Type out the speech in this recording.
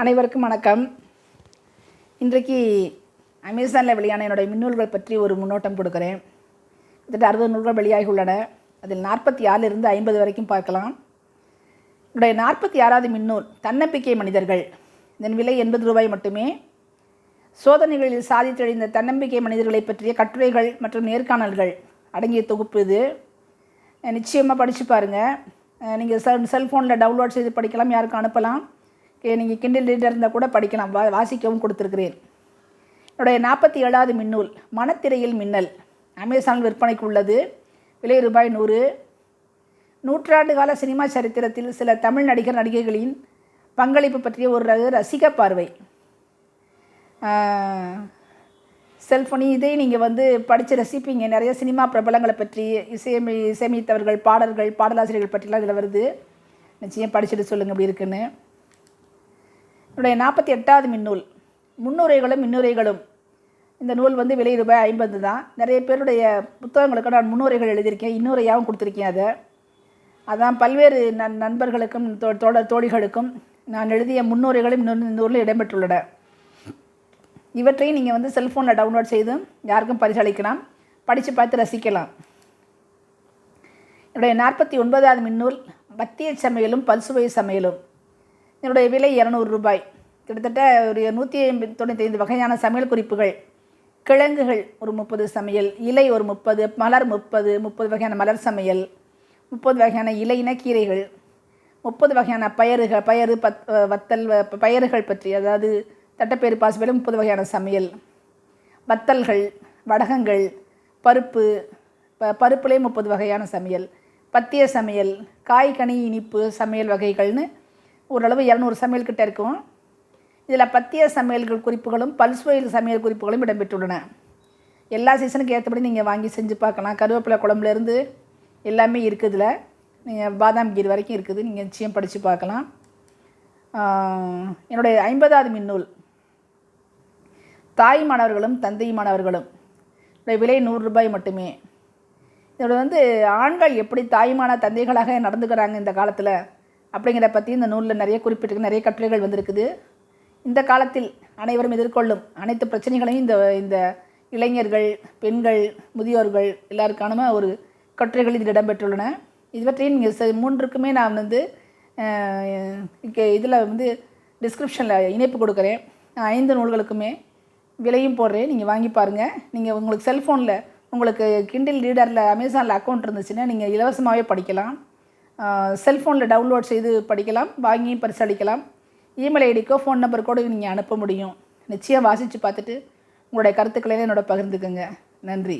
அனைவருக்கும் வணக்கம். இன்றைக்கு அமேசானில் வெளியான என்னுடைய மின்னூல்கள் பற்றி ஒரு முன்னோட்டம் கொடுக்குறேன். கிட்டத்தட்ட 60 நூல்கள் வெளியாகி உள்ளன. அதில் 46 50 வரைக்கும் பார்க்கலாம். என்னுடைய 46வது மின்னூல் தன்னம்பிக்கை மனிதர்கள். இதன் விலை 80 ரூபாய் மட்டுமே. சோதனைகளில் சாதித்தெழுந்த தன்னம்பிக்கை மனிதர்களை பற்றிய கட்டுரைகள் மற்றும் நேர்காணல்கள் அடங்கிய தொகுப்பு இது. நிச்சயமாக படித்து பாருங்கள். நீங்கள் செல்ஃபோனில் டவுன்லோட் செய்து படிக்கலாம், யாருக்கும் அனுப்பலாம். நீங்கள் கிண்டில் ரீடர் இருந்தால் கூட படிக்கலாம், வாசிக்கவும் கொடுத்துருக்கிறேன். என்னுடைய 47வது மின்னூல் மனத்திரையில் மின்னல். அமேசானில் விற்பனைக்கு உள்ளது. விலை ரூபாய் 100. நூற்றாண்டு கால சினிமா சரித்திரத்தில் சில தமிழ் நடிகர் நடிகைகளின் பங்களிப்பு பற்றிய ஒரு ரசிக பார்வை. செல்ஃபோனி இதை நீங்கள் படித்து ரசிப்பீங்க. நிறைய சினிமா பிரபலங்களை பற்றி, இசையமைத்தவர்கள், பாடலாசிரியர்கள் பற்றிலாம் இதில் வருது. நிச்சயம் படிச்சுட்டு சொல்லுங்கள் எப்படி இருக்குன்னு. என்னுடைய 48வது மின்னூல் முன்னுரைகளும் இன்னுரைகளும். இந்த நூல் விலை ரூபாய் 50 தான். நிறைய பேருடைய புத்தகங்களுக்கு நான் முன்னுரைகள் எழுதியிருக்கேன், இன்னுரையாகவும் கொடுத்துருக்கேன். அதான் பல்வேறு நண்பர்களுக்கும் தோழிகளுக்கும் நான் எழுதிய முன்னுரைகளும் நூலில் இடம்பெற்றுள்ளன. இவற்றையும் நீங்கள் செல்ஃபோனில் டவுன்லோட் செய்து யாருக்கும் பரிசளிக்கலாம், படித்து பார்த்து ரசிக்கலாம். என்னுடைய 49வது மின்னூல் மத்திய சமையலும் பல்சுவை சமையலும். என்னுடைய விலை 200 ரூபாய். கிட்டத்தட்ட ஒரு 195 வகையான சமையல் குறிப்புகள். கிழங்குகள் ஒரு 30 சமையல், இலை ஒரு 30, மலர் 30 வகையான மலர் சமையல், 30 வகையான இலையின கீரைகள், 30 வகையான பயறு வத்தல் பயறுகள் பற்றி, அதாவது தட்டைப்பயிறு பாசிப்பயிறு 30 வகையான சமையல், வத்தல்கள், வடகங்கள், பருப்புலேயே 30 வகையான சமையல், பத்திய சமையல், காய்கனி இனிப்பு சமையல் வகைகள்னு ஓரளவு 200 சமையல் கிட்ட இருக்கும். இதில் பத்திய சமையல்கள் குறிப்புகளும் பல்சுவையில் சமையல் குறிப்புகளும் இடம்பெற்றுள்ளன. எல்லா சீசனுக்கு ஏற்றபடி நீங்கள் வாங்கி செஞ்சு பார்க்கலாம். கருவேப்பிலை குழம்புலேருந்து எல்லாமே இருக்குது. இதில் நீங்கள் பாதாம் கீர் வரைக்கும் இருக்குது. நீங்கள் நிச்சயம் படித்து பார்க்கலாம். என்னுடைய 50வது மின்னூல் தாய் மாணவர்களும் தந்தை மாணவர்களும். என்னுடைய விலை 100 ரூபாய் மட்டுமே. இதோட ஆண்கள் எப்படி தாய்மான தந்தைகளாக நடந்துக்கிறாங்க இந்த காலத்தில் அப்படிங்கிற பற்றி இந்த நூலில் நிறைய குறிப்பிட்டிருக்கு. நிறைய கட்டுரைகள் வந்திருக்குது. இந்த காலத்தில் அனைவரும் எதிர்கொள்ளும் அனைத்து பிரச்சனைகளையும் இந்த இளைஞர்கள், பெண்கள், முதியோர்கள் எல்லாருக்கான ஒரு கட்டுரைகள் இதில் இடம்பெற்றுள்ளன. இவற்றையும் நீங்கள் 3க்குமே நான் இதில் டிஸ்கிரிப்ஷனில் இணைப்பு கொடுக்குறேன். 5 நூல்களுக்குமே விலையும் போடுறேன். நீங்கள் வாங்கி பாருங்கள். நீங்கள் உங்களுக்கு செல்ஃபோனில் உங்களுக்கு கிண்டில் ரீடரில் அமேசானில் அக்கௌண்ட் இருந்துச்சுன்னா நீங்கள் இலவசமாகவே படிக்கலாம். செல்ஃபோனில் டவுன்லோட் செய்து படிக்கலாம், வாங்கியும் பரிசளிக்கலாம். இமெயில் ஐடிக்கோ ஃபோன் நம்பருக்கோடு நீங்கள் அனுப்ப முடியும். நிச்சயம் வாசித்து பார்த்துட்டு உங்களுடைய கருத்துக்களை என்னோட பகிர்ந்துக்குங்க. நன்றி.